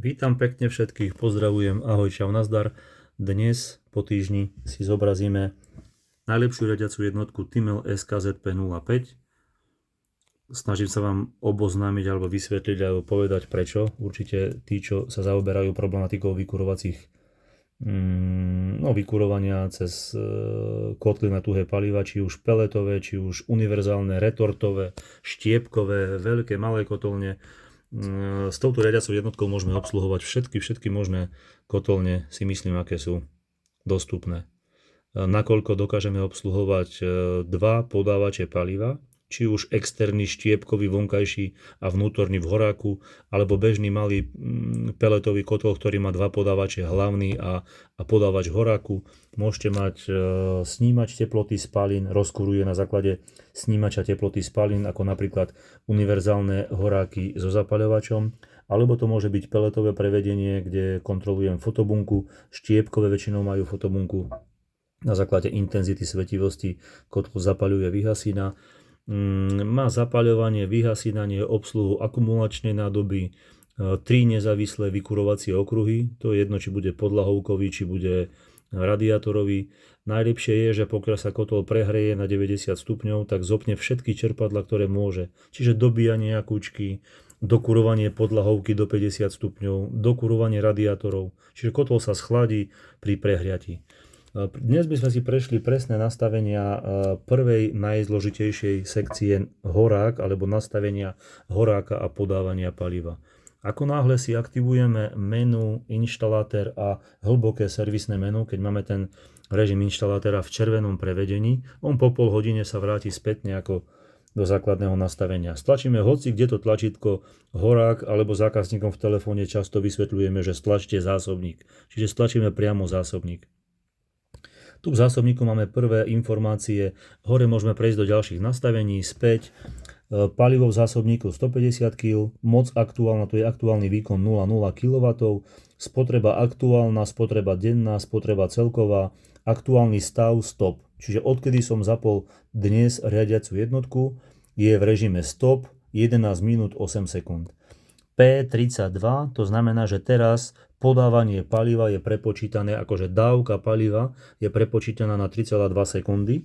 Vítam pekne všetkých, pozdravujem, ahoj, čau, nazdar. Dnes po týždni si zobrazíme najlepšiu riadiacu jednotku Tymel SKZP05. Snažím sa vám oboznámiť alebo vysvetliť alebo povedať prečo. Určite tí, čo sa zaoberajú problematikou vykurovania cez kotly na tuhé paliva, či už peletové, či už univerzálne, retortové, štiepkové, veľké, malé kotolne. S touto riadiacou jednotkou môžeme obsluhovať všetky možné kotolne, si myslím, aké sú dostupné. Nakoľko dokážeme obsluhovať dva podávače paliva, či už externý štiepkový vonkajší a vnútorný v horáku, alebo bežný malý peletový kotol, ktorý má dva podávače, hlavný a podávač v horáku. Môžete mať snímač teploty spalín, rozkuruje na základe snímača teploty spalín, ako napríklad univerzálne horáky so zapaľovačom, alebo to môže byť peletové prevedenie, kde kontrolujem fotobunku, štiepkové väčšinou majú fotobunku, na základe intenzity svetivosti kotol zapaľuje, vyhasína. Má zapaľovanie, vyhasínanie, obsluhu akumulačnej nádoby, 3 nezávislé vykurovacie okruhy, to je jedno, či bude podlahovkový, či bude radiátorový. Najlepšie je, že pokiaľ sa kotol prehreje na 90 stupňov, tak zopne všetky čerpadlá, ktoré môže. Čiže dobíjanie akúčky, dokurovanie podlahovky do 50 stupňov, dokurovanie radiátorov. Čiže kotol sa schladí pri prehriatí. Dnes by sme si prešli presné nastavenia prvej najzložitejšej sekcie horák alebo nastavenia horáka a podávania paliva. Ako náhle si aktivujeme menu, inštalatér a hlboké servisné menu, keď máme ten režim inštalatéra v červenom prevedení, on po pol hodine sa vráti spätne ako do základného nastavenia. Stlačíme hoci kde to tlačítko horák alebo zákazníkom v telefóne často vysvetľujeme, že stlačte zásobník. Čiže stlačíme priamo zásobník. Tu v zásobníku máme prvé informácie, hore môžeme prejsť do ďalších nastavení, späť, palivo v zásobníku 150 kg, moc aktuálna, to je aktuálny výkon 0,0 kW, spotreba aktuálna, spotreba denná, spotreba celková, aktuálny stav, stop. Čiže odkedy som zapol dnes riadiacu jednotku, je v režime stop 11 minút 8 sekúnd. P32, to znamená, že teraz podávanie paliva je prepočítané, akože dávka paliva je prepočítaná na 3,2 sekundy.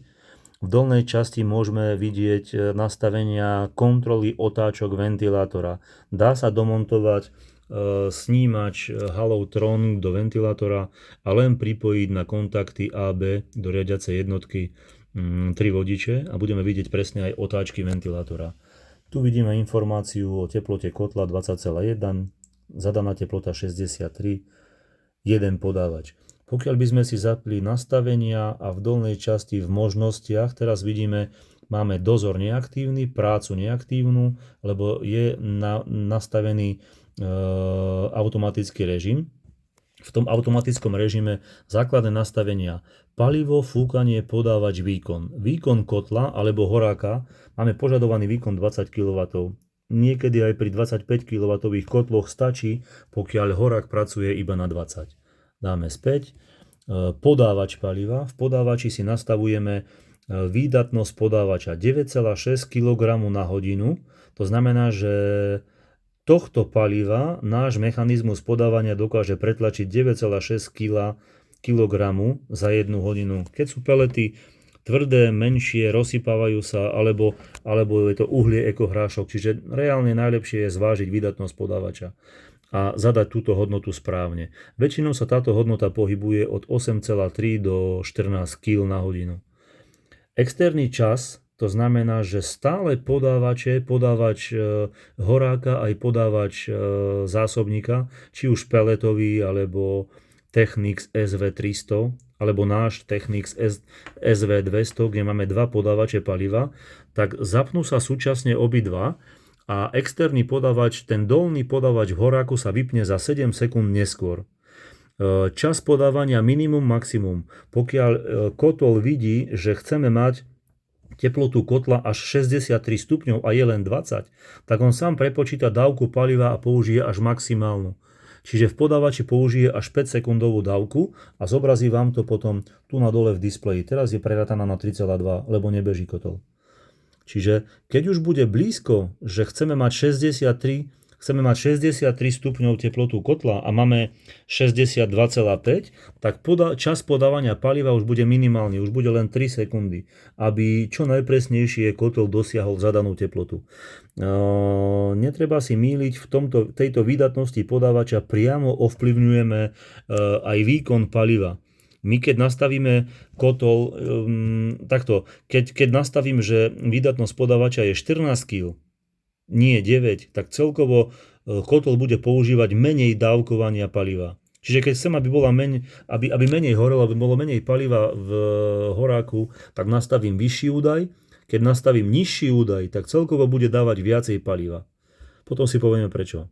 V dolnej časti môžeme vidieť nastavenia kontroly otáčok ventilátora. Dá sa domontovať snímač Halotronic do ventilátora a len pripojiť na kontakty AB do riadiacej jednotky 3 vodiče a budeme vidieť presne aj otáčky ventilátora. Tu vidíme informáciu o teplote kotla 20,1, zadaná teplota 63, jeden podávač. Pokiaľ by sme si zapli nastavenia a v dolnej časti v možnostiach, teraz vidíme, máme dozor neaktívny, prácu neaktívnu, lebo je nastavený automatický režim. V tom automatickom režime základné nastavenia palivo, fúkanie, podávač, výkon. Výkon kotla alebo horáka máme požadovaný výkon 20 kW. Niekedy aj pri 25 kW kotloch stačí, pokiaľ horák pracuje iba na 20. Dáme späť. Podávač paliva. V podávači si nastavujeme výdatnosť podávača 9,6 kg na hodinu. To znamená, že tohto paliva náš mechanizmus podávania dokáže pretlačiť 9,6 kg za 1 hodinu. Keď sú pelety tvrdé, menšie, rozsypávajú sa, alebo je to uhlie ekohrášok, čiže reálne najlepšie je zvážiť výdatnosť podávača a zadať túto hodnotu správne. Väčšinou sa táto hodnota pohybuje od 8,3 do 14 kg na hodinu. Externý čas, to znamená, že stále podávač horáka aj podávač zásobníka, či už peletový alebo Technics SV300 alebo náš Technics SV200, kde máme dva podávače paliva, tak zapnú sa súčasne obidva a externý podávač, ten dolný podávač v horáku sa vypne za 7 sekúnd neskôr. Čas podávania minimum, maximum. Pokiaľ kotol vidí, že chceme mať teplotu kotla až 63 stupňov a je len 20, tak on sám prepočíta dávku paliva a použije až maximálnu. Čiže v podávači použije až 5 sekundovú dávku a zobrazí vám to potom tu na dole v displeji. Teraz je prerátaná na 3,2, lebo nebeží kotol. Čiže keď už bude blízko, že chceme mať 63 chceme mať 63 stupňov teplotu kotla a máme 62,5, tak čas podávania paliva už bude minimálny, už bude len 3 sekundy, aby čo najpresnejšie kotol dosiahol zadanú teplotu. Netreba si mýliť, tejto výdatnosti podávača priamo ovplyvňujeme aj výkon paliva. My keď nastavíme kotol, keď nastavím, že výdatnosť podávača je 14 kg, nie 9, tak celkovo kotol bude používať menej dávkovania paliva. Čiže keď chcem, aby menej horelo, aby bolo menej paliva v horáku, tak nastavím vyšší údaj. Keď nastavím nižší údaj, tak celkovo bude dávať viacej paliva. Potom si povieme prečo.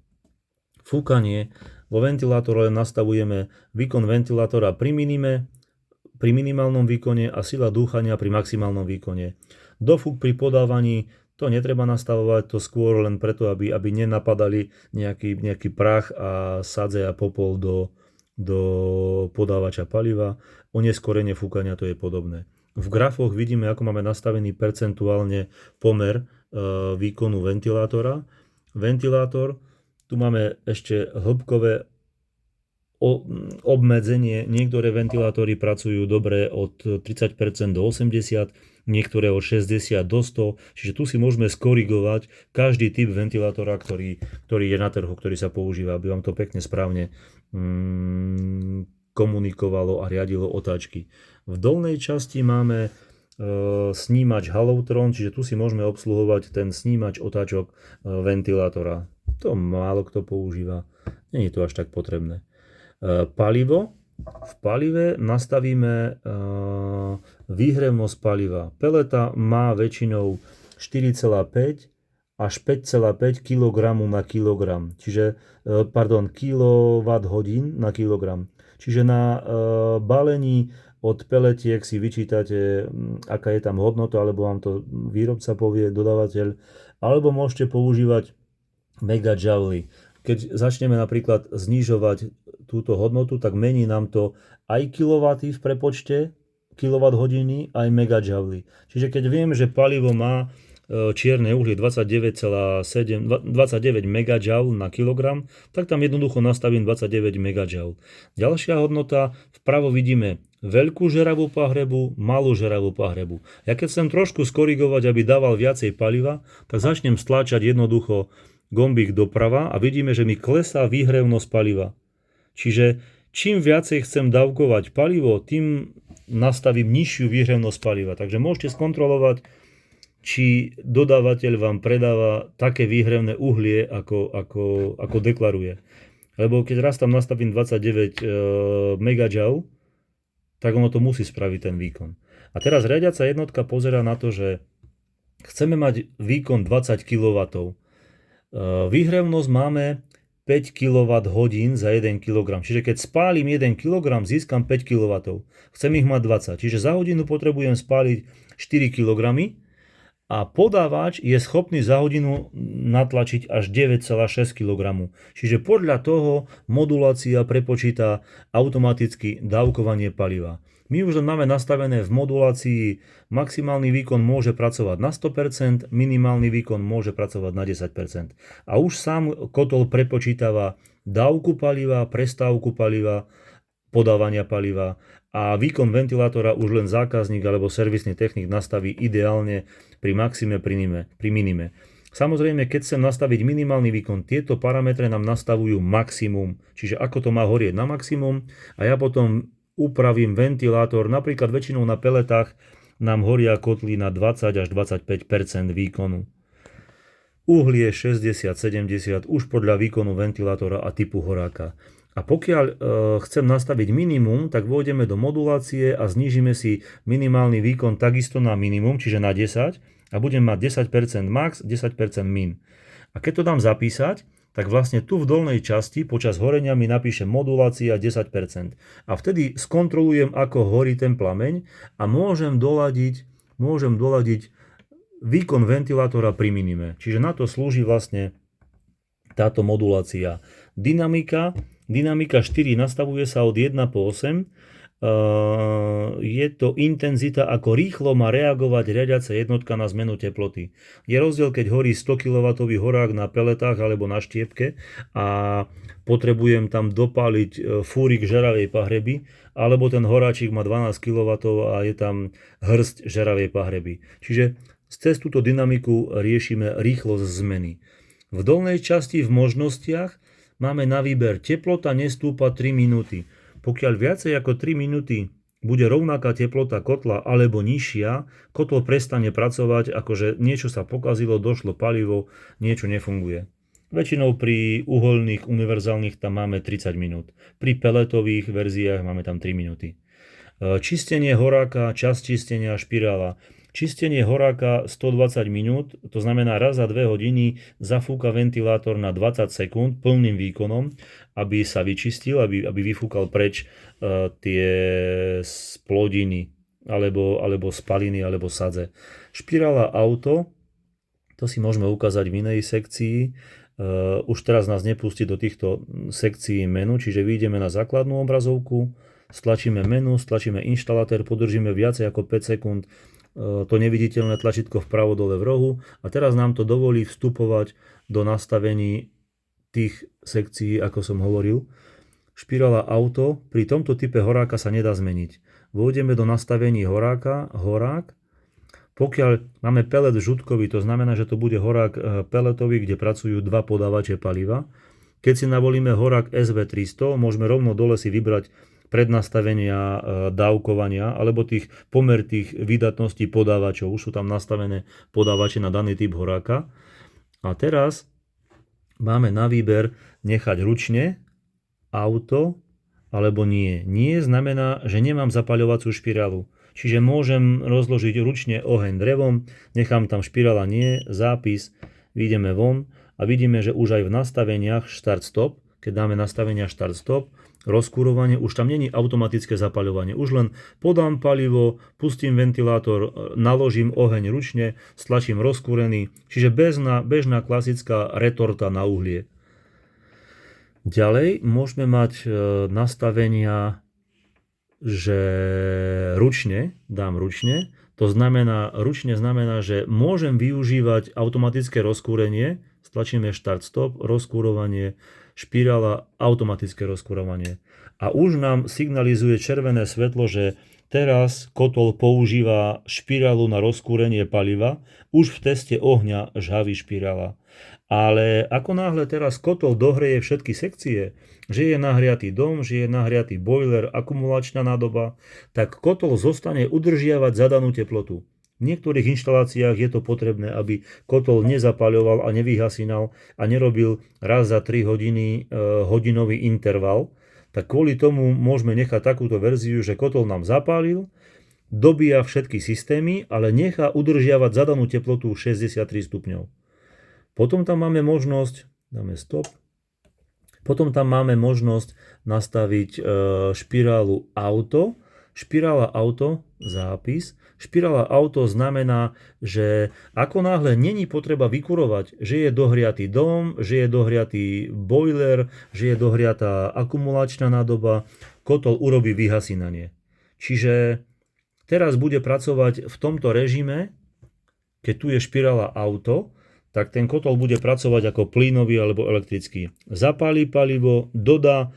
Fúkanie. Vo ventilátore nastavujeme výkon ventilátora pri minimálnom výkone a sila dúchania pri maximálnom výkone. Dofúk pri podávaní to netreba nastavovať, to skôr len preto, aby nenapadali nejaký prach a sadze a popol do podávača paliva. Oneskorenie fúkania to je podobné. V grafoch vidíme, ako máme nastavený percentuálne pomer výkonu ventilátora. Ventilátor, tu máme ešte hĺbkové obmedzenie. Niektoré ventilátory pracujú dobre od 30% do 80%, niektoré od 60 do 100%, čiže tu si môžeme skorigovať každý typ ventilátora, ktorý je na trhu, ktorý sa používa, aby vám to pekne správne komunikovalo a riadilo otáčky. V dolnej časti máme snímač Haloutron, čiže tu si môžeme obsluhovať ten snímač otáčok ventilátora. To málo kto používa, nie je to až tak potrebné. Palivo. V palive nastavíme výhrevnosť paliva. Peleta má väčšinou 4,5 až 5,5 kg na kilogram, čiže kWh na kilogram. Čiže na balení od peletiek si vyčítate, aká je tam hodnota, alebo vám to výrobca povie, dodávateľ, alebo môžete používať megajouly. Keď začneme napríklad znižovať túto hodnotu, tak mení nám to aj kilowatty v prepočte, kWh, aj megajouly. Čiže keď viem, že palivo má čierne uhlie 29 megajoule na kilogram, tak tam jednoducho nastavím 29 megajoule. Ďalšia hodnota, vpravo vidíme veľkú žeravú pahrebu, malú žeravú pahrebu. Ja keď chcem trošku skorigovať, aby dával viacej paliva, tak začnem stláčať jednoducho gombík doprava a vidíme, že mi klesá výhrevnosť paliva. Čiže čím viacej chcem dávkovať palivo, tým nastavím nižšiu výhrevnosť paliva. Takže môžete skontrolovať, či dodávateľ vám predáva také výhrevné uhlie, ako deklaruje. Lebo keď raz tam nastavím 29 megajoule, tak ono to musí spraviť ten výkon. A teraz riadiaca jednotka pozerá na to, že chceme mať výkon 20 kW. Výhrevnosť máme 5 kWh za 1 kg. Čiže keď spálim 1 kg, získam 5 kW. Chcem ich mať 20. Čiže za hodinu potrebujem spáliť 4 kg a podávač je schopný za hodinu natlačiť až 9,6 kg. Čiže podľa toho modulácia prepočíta automaticky dávkovanie paliva. My už len máme nastavené v modulácii, maximálny výkon môže pracovať na 100%, minimálny výkon môže pracovať na 10%. A už sám kotol prepočítava dávku paliva, prestávku paliva, podávania paliva a výkon ventilátora už len zákazník alebo servisný technik nastaví ideálne pri maxime, pri minime. Samozrejme, keď chcem nastaviť minimálny výkon, tieto parametre nám nastavujú maximum, čiže ako to má horieť na maximum a ja potom upravím ventilátor, napríklad väčšinou na peletách nám horia kotly na 20 až 25% výkonu. Uhlie 60-70 už podľa výkonu ventilátora a typu horáka. A pokiaľ chcem nastaviť minimum, tak vôjdeme do modulácie a znížime si minimálny výkon takisto na minimum, čiže na 10 a budem mať 10% max, 10% min. A keď to dám zapísať, tak vlastne tu v dolnej časti počas horenia mi napíše modulácia 10%. A vtedy skontrolujem, ako horí ten plameň a môžem doladiť výkon ventilátora pri minime. Čiže na to slúži vlastne táto modulácia. Dynamika 4 nastavuje sa od 1 po 8 je to intenzita, ako rýchlo má reagovať riadiaca jednotka na zmenu teploty. Je rozdiel, keď horí 100 kW horák na peletách alebo na štiepke a potrebujem tam dopáliť fúrik žeravej pahreby, alebo ten horáčik má 12 kW a je tam hrst žeravej pahreby. Čiže cez túto dynamiku riešime rýchlosť zmeny. V dolnej časti v možnostiach máme na výber teplota nestúpa 3 minúty. Pokiaľ viacej ako 3 minúty bude rovnaká teplota kotla alebo nižšia, kotol prestane pracovať, akože niečo sa pokazilo, došlo palivo, niečo nefunguje. Väčšinou pri uhoľných univerzálnych tam máme 30 minút. Pri peletových verziách máme tam 3 minúty. Čistenie horáka, čas čistenia špirála. Čistenie horáka 120 minút, to znamená raz za 2 hodiny zafúka ventilátor na 20 sekúnd plným výkonom, aby sa vyčistil, aby vyfúkal preč tie splodiny alebo spaliny alebo sadze. Špirála auto, to si môžeme ukázať v inej sekcii. Už teraz nás nepustí do týchto sekcií menu, čiže vyjdeme na základnú obrazovku, stlačíme menu, stlačíme inštalatér, podržíme viacej ako 5 sekúnd to neviditeľné tlačítko vpravo dole v rohu a teraz nám to dovolí vstupovať do nastavení tých sekcií, ako som hovoril. Špirála auto, pri tomto type horáka sa nedá zmeniť. Vôjdeme do nastavení horáka, horák. Pokiaľ máme pelet žutkový, to znamená, že to bude horák peletový, kde pracujú dva podávače paliva. Keď si navolíme horák SV300, môžeme rovno dole si vybrať prednastavenia dávkovania alebo tých pomer tých výdatností podávačov. Už sú tam nastavené podávače na daný typ horáka. A teraz máme na výber nechať ručne auto alebo nie. Nie znamená, že nemám zapaľovacú špirálu. Čiže môžem rozložiť ručne oheň drevom, nechám tam špirála nie, zápis, vyjdeme von a vidíme, že už aj v nastaveniach start-stop, keď dáme nastavenia start-stop, rozkurovanie, už tam není automatické zapaľovanie. Už len podám palivo, pustím ventilátor, naložím oheň ručne, stlačím rozkúrený, čiže bežná klasická retorta na uhlie. Ďalej môžeme mať nastavenia, že dám ručne, to znamená, ručne znamená, že môžem využívať automatické rozkúrenie, stlačíme start-stop, rozkúrovanie, špirála, automatické rozkurovanie. A už nám signalizuje červené svetlo, že teraz kotol používa špirálu na rozkúrenie paliva, už v teste ohňa žhaví špirála. Ale ako náhle teraz kotol dohreje všetky sekcie, že je nahriatý dom, že je nahriatý boiler, akumulačná nádoba, tak kotol zostane udržiavať zadanú teplotu. V niektorých inštaláciách je to potrebné, aby kotol nezapaľoval a nevyhasínal a nerobil raz za 3 hodiny hodinový interval. Tak kvôli tomu môžeme nechať takúto verziu, že kotol nám zapálil, dobíja všetky systémy, ale nechá udržiavať zadanú teplotu 63 stupňov. Potom tam máme možnosť, dáme stop, potom tam máme možnosť nastaviť špirálu auto. Špirála auto, zápis. Špirála auto znamená, že ako náhle není potreba vykurovať, že je dohriatý dom, že je dohriatý boiler, že je dohriatá akumulačná nádoba, kotol urobí vyhasínanie. Čiže teraz bude pracovať v tomto režime, keď tu je špirála auto, tak ten kotol bude pracovať ako plynový alebo elektrický. Zapálí palivo, dodá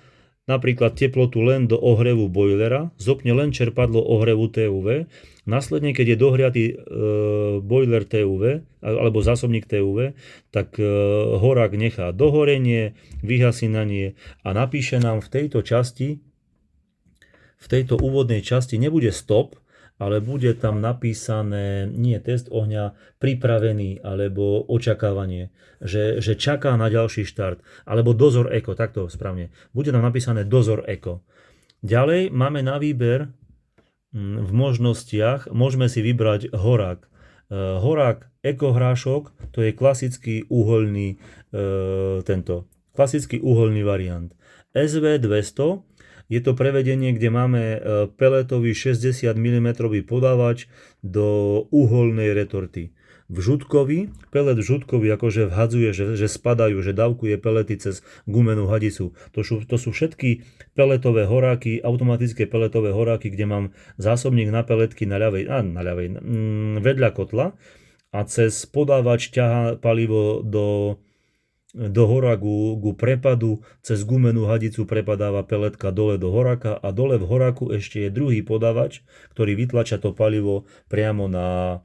napríklad teplotu len do ohrevu boilera, zopne len čerpadlo ohrevu TUV, následne keď je dohriatý boiler TUV alebo zásobník TUV, tak horák nechá dohorenie, vyhasínanie a napíše nám v tejto časti, v tejto úvodnej časti nebude stop, ale bude tam napísané nie test ohňa, pripravený alebo očakávanie, že čaká na ďalší štart, alebo dozor eko, takto správne. Bude tam napísané dozor eko. Ďalej máme na výber v možnostiach, môžeme si vybrať horák. Horák ekohrášok, to je klasický uhoľný klasický uhoľný variant. SV200 je to prevedenie, kde máme peletový 60 mm podávač do uhoľnej retorty. Vžutkový, pelet vžutkový akože vhadzuje, že spadajú, že dávkuje pelety cez gumenú hadicu. To sú všetky peletové horáky, automatické peletové horáky, kde mám zásobník na peletky vedľa kotla a cez podávač ťahá palivo do horáku ku prepadu, cez gumenú hadicu prepadáva peletka dole do horáka a dole v horáku ešte je druhý podávač, ktorý vytlača to palivo priamo na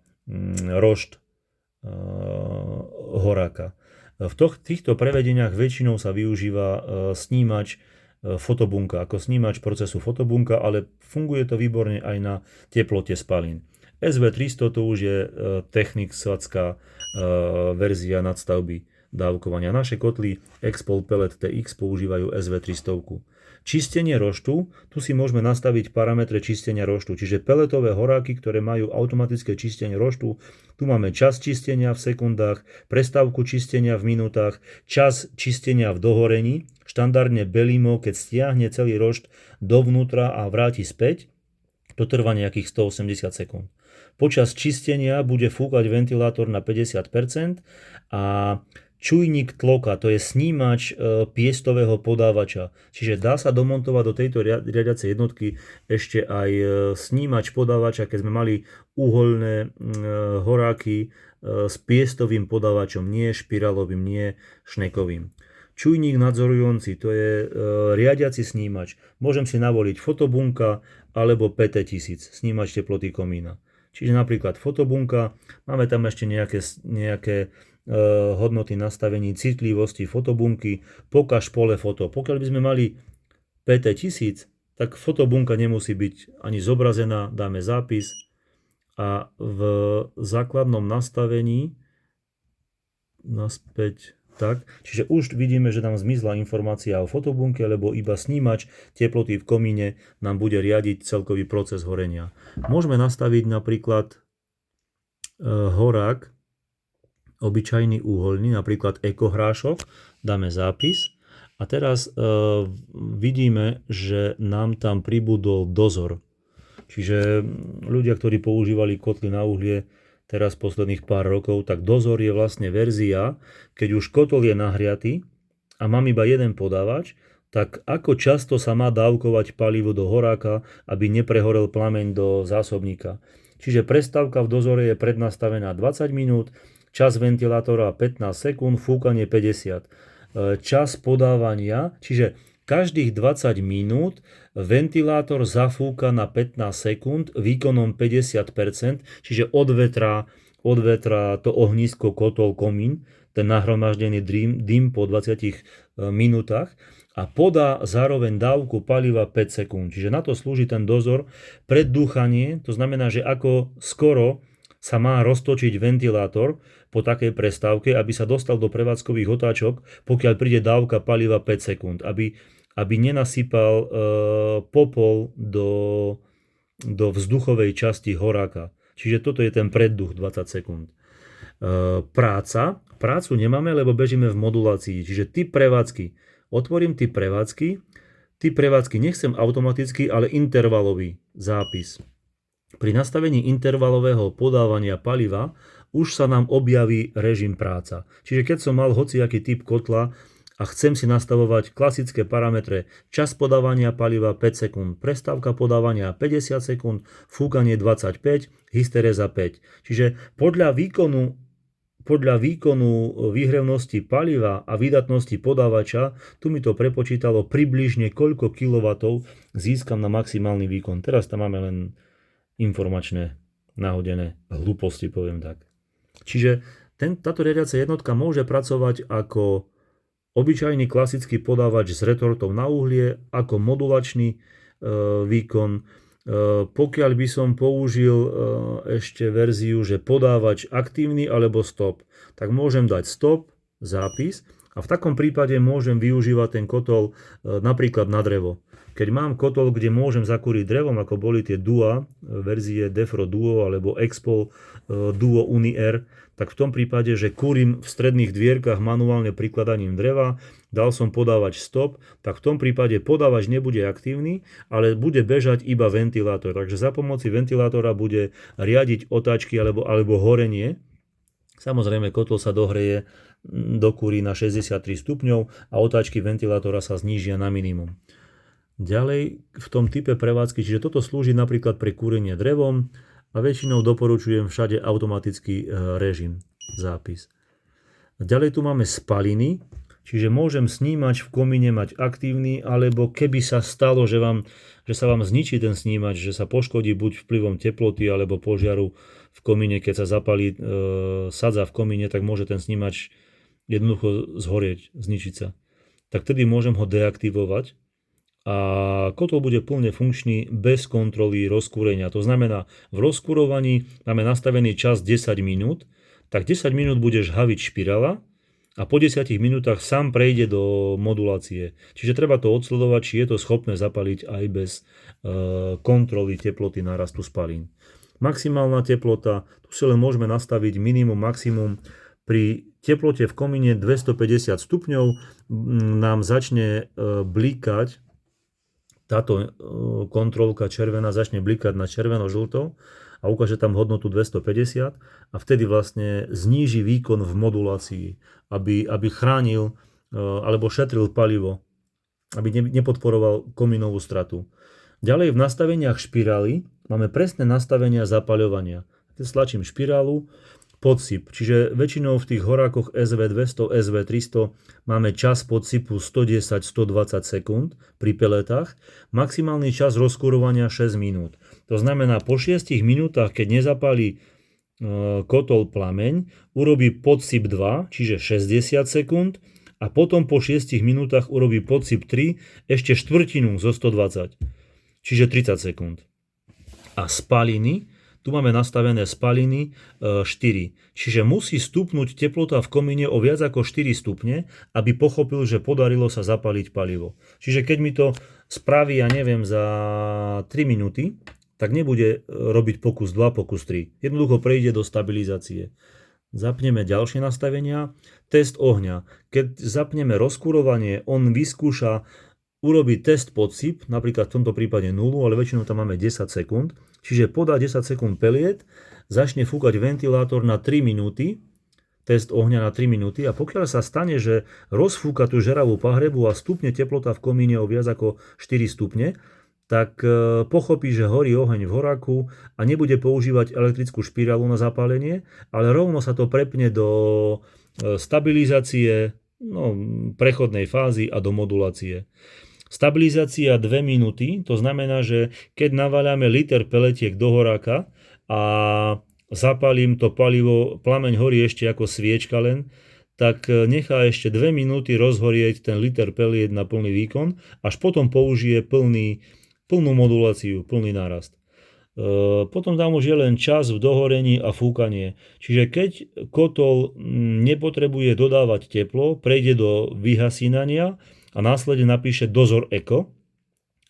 rošt horáka. V týchto prevedeniach väčšinou sa využíva snímač fotobunka, ako snímač procesu fotobunka, ale funguje to výborne aj na teplote spalín. SV300 to už je technická verzia nadstavby dávkovania. Naše kotly Expol Pellet TX používajú SV300. Čistenie roštu, tu si môžeme nastaviť parametre čistenia roštu, čiže peletové horáky, ktoré majú automatické čistenie roštu. Tu máme čas čistenia v sekundách, prestávku čistenia v minútach, čas čistenia v dohorení. Štandardne Belimo, keď stiahne celý rošt dovnútra a vráti späť, to trvá nejakých 180 sekúnd. Počas čistenia bude fúkať ventilátor na 50% a čujník tloka, to je snímač piestového podávača. Čiže dá sa domontovať do tejto riadiacej jednotky ešte aj snímač podávača, keď sme mali uhoľné horáky s piestovým podávačom, nie špirálovým, nie šnekovým. Čujník nadzorujúci, to je riadiaci snímač. Môžem si navoliť fotobunka alebo PT1000, snímač teploty komína. Čiže napríklad fotobunka, máme tam ešte nejaké hodnoty nastavení citlivosti fotobunky, pokaž pole foto. Pokiaľ by sme mali PT1000, tak fotobunka nemusí byť ani zobrazená, dáme zápis a v základnom nastavení naspäť tak. Čiže už vidíme, že nám zmizla informácia o fotobunke, lebo iba snímač teploty v komíne nám bude riadiť celkový proces horenia. Môžeme nastaviť napríklad horák obyčajný úhoľný, napríklad ekohrášok, dáme zápis a teraz vidíme, že nám tam pribudol dozor. Čiže ľudia, ktorí používali kotly na uhlie teraz posledných pár rokov, tak dozor je vlastne verzia, keď už kotol je nahriatý a mám iba jeden podávač, tak ako často sa má dávkovať palivo do horáka, aby neprehorel plameň do zásobníka. Čiže prestávka v dozore je prednastavená 20 minút, čas ventilátora 15 sekúnd, fúkanie 50. Čas podávania, čiže každých 20 minút ventilátor zafúka na 15 sekúnd výkonom 50%, čiže odvetrá to ohnisko, kotol, komín, ten nahromaždený dym po 20 minútach a podá zároveň dávku paliva 5 sekúnd. Čiže na to slúži ten dozor. Preddúchanie, to znamená, že ako skoro sa má roztočiť ventilátor po takej prestávke, aby sa dostal do prevádzkových otáčok, pokiaľ príde dávka paliva 5 sekúnd, aby nenasypal popol do vzduchovej časti horáka. Čiže toto je ten predduch 20 sekúnd. Prácu nemáme, lebo bežíme v modulácii, čiže typ prevádzky. Otvorím typ prevádzky nechcem automaticky, ale intervalový zápis. Pri nastavení intervalového podávania paliva už sa nám objaví režim práca. Čiže keď som mal hociaký typ kotla a chcem si nastavovať klasické parametre čas podávania paliva 5 sekúnd, prestávka podávania 50 sekúnd, fúkanie 25, hysteréza 5. Čiže podľa výkonu výhrevnosti paliva a vydatnosti podávača, tu mi to prepočítalo približne koľko kW získam na maximálny výkon. Teraz tam máme len informačné, nahodené hlúposti, poviem tak. Čiže táto riadiaca jednotka môže pracovať ako obyčajný klasický podávač s retortou na uhlie, ako modulačný výkon. Pokiaľ by som použil ešte verziu, že podávač aktívny alebo stop, tak môžem dať stop, zápis a v takom prípade môžem využívať ten kotol napríklad na drevo. Keď mám kotol, kde môžem zakúriť drevom, ako boli tie Dua, verzie Defro Duo alebo Expol Duo Uni-R, tak v tom prípade, že kúrim v stredných dvierkach manuálne prikladaním dreva, dal som podávač stop, tak v tom prípade podávač nebude aktívny, ale bude bežať iba ventilátor. Takže za pomoci ventilátora bude riadiť otáčky alebo horenie Samozrejme, kotol sa dohreje, dokúri na 63 stupňov a otáčky ventilátora sa znížia na minimum. Ďalej v tom type prevádzky, čiže toto slúži napríklad pre kúrenie drevom a väčšinou doporučujem všade automatický režim, zápis. Ďalej tu máme spaliny, čiže môžem snímač v komíne mať aktívny, alebo keby sa stalo, že sa vám zničí ten snímač, že sa poškodí buď vplyvom teploty alebo požiaru v komíne, keď sa zapalí sadza v komíne, tak môže ten snímač jednoducho zhorieť, zničiť sa. Tak tedy môžem ho deaktivovať a kotol bude plne funkčný bez kontroly rozkúrenia. To znamená, v rozkúrovaní máme nastavený čas 10 minút, tak 10 minút bude žhaviť špirála a po 10 minútach sám prejde do modulácie. Čiže treba to odsledovať, či je to schopné zapaliť aj bez kontroly teploty nárastu spalín. Maximálna teplota, tu si len môžeme nastaviť minimum, maximum. Pri teplote v komíne 250 stupňov nám začne blikať táto kontrolka červená, začne blikať na červeno-žlto a ukáže tam hodnotu 250 a vtedy vlastne zníži výkon v modulácii, aby chránil alebo šetril palivo, aby nepodporoval komínovú stratu. Ďalej v nastaveniach špirály máme presné nastavenia zapaľovania. Stlačím špirálu, podsyp, čiže väčšinou v tých horákoch SV200, SV300 máme čas podsypu 110-120 sekúnd pri peletách, maximálny čas rozkúrovania 6 minút. To znamená, po 6 minútach, keď nezapálí kotol plameň, urobí podsyp 2, čiže 60 sekúnd a potom po 6 minútach urobí podsyp 3, ešte štvrtinu zo 120, čiže 30 sekúnd. A spaliny, tu máme nastavené spaliny 4. Čiže musí stupnúť teplota v komíne o viac ako 4 stupne, aby pochopil, že podarilo sa zapaliť palivo. Čiže keď mi to spraví, ja neviem, za 3 minúty, tak nebude robiť pokus 2, pokus 3. Jednoducho prejde do stabilizácie. Zapneme ďalšie nastavenia. Test ohňa. Keď zapneme rozkurovanie, on vyskúša urobiť test podsyp, napríklad v tomto prípade 0, ale väčšinou tam máme 10 sekúnd. Čiže podá 10 sekúnd peliet, začne fúkať ventilátor na 3 minúty, test ohňa na 3 minúty a pokiaľ sa stane, že rozfúka tú žeravú pahrebu a stupne teplota v komíne o viac ako 4 stupne, tak pochopí, že horí oheň v horáku a nebude používať elektrickú špirálu na zapálenie, ale rovno sa to prepne do stabilizácie, prechodnej fázy a do modulácie. Stabilizácia 2 minúty, to znamená, že keď naváľame liter peletiek do horáka a zapalím to palivo, plameň horí ešte ako sviečka len, tak nechá ešte 2 minúty rozhorieť ten liter peliet na plný výkon, až potom použije plnú moduláciu, plný nárast. Potom tam už je len čas v dohorení a fúkanie. Čiže keď kotol nepotrebuje dodávať teplo, prejde do vyhasínania a následne napíše dozor eko.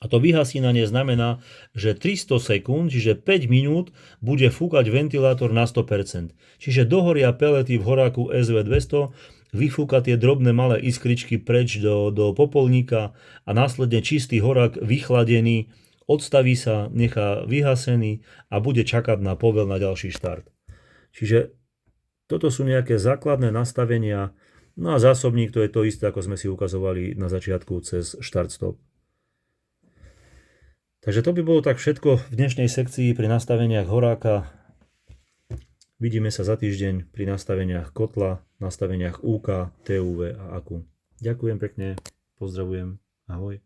A to vyhasínanie znamená, že 300 sekúnd, čiže 5 minút, bude fúkať ventilátor na 100%. Čiže dohoria pelety v horáku SV200, vyfúka tie drobné malé iskričky preč do popolníka a následne čistý horák vychladený odstaví sa, nechá vyhasený a bude čakať na povel na ďalší štart. Čiže toto sú nejaké základné nastavenia. No a zásobník to je to isté, ako sme si ukazovali na začiatku cez štart-stop. Takže to by bolo tak všetko v dnešnej sekcii pri nastaveniach horáka. Vidíme sa za týždeň pri nastaveniach kotla, nastaveniach UK, TUV a AKU. Ďakujem pekne, pozdravujem, ahoj.